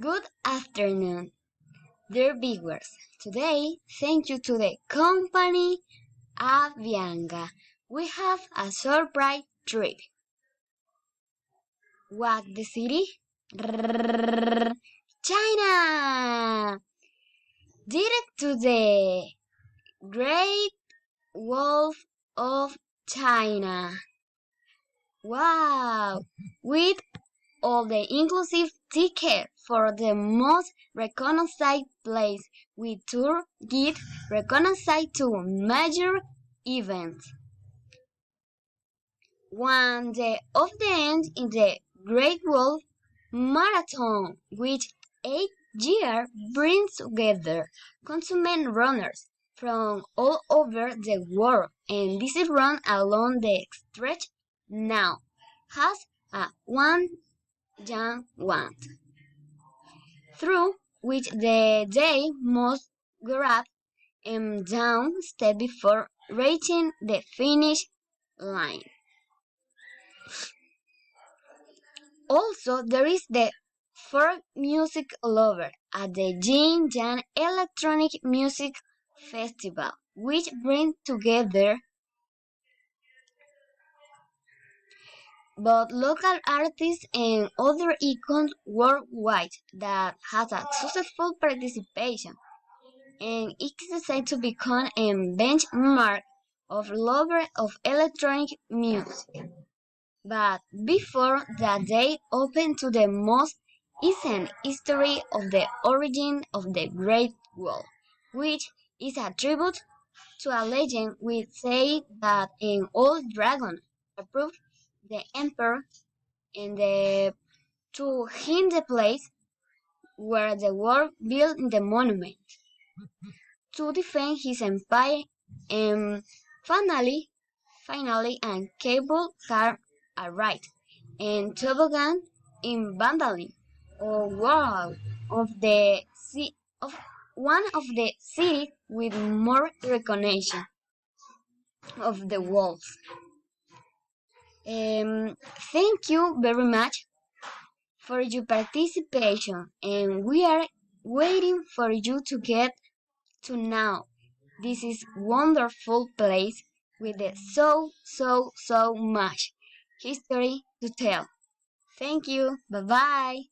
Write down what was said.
Good afternoon, dear viewers. Today, thank you to the company Avianca, we have a surprise trip. What the city? China! Direct to the Great Wall of China. Wow! With all the inclusive ticket for the most recognized place we tour guide recognized to major events. One day of the end in the Great Wall Marathon, which each year brings together consummate runners from all over the world, and this is run along the stretch now has a one young one, through which the day must grab and down step before reaching the finish line. Also, there is the folk music lover at the Jin Jan Electronic Music Festival, which brings together both local artists and other icons worldwide that has a successful participation, and is designed to become a benchmark of lovers of electronic music. But before that day open to the most ancient history of the origin of the Great Wall, which is a tribute to a legend which says that an old dragon approved the emperor and to him the place where the wall built the monument to defend his empire, and finally a cable car arrived and toboggan in vandalism or wall of the of one of the cities with more recognition of the walls. Thank you very much for your participation, and we are waiting for you to get to know this is wonderful place with so much history to tell. Thank you. Bye bye.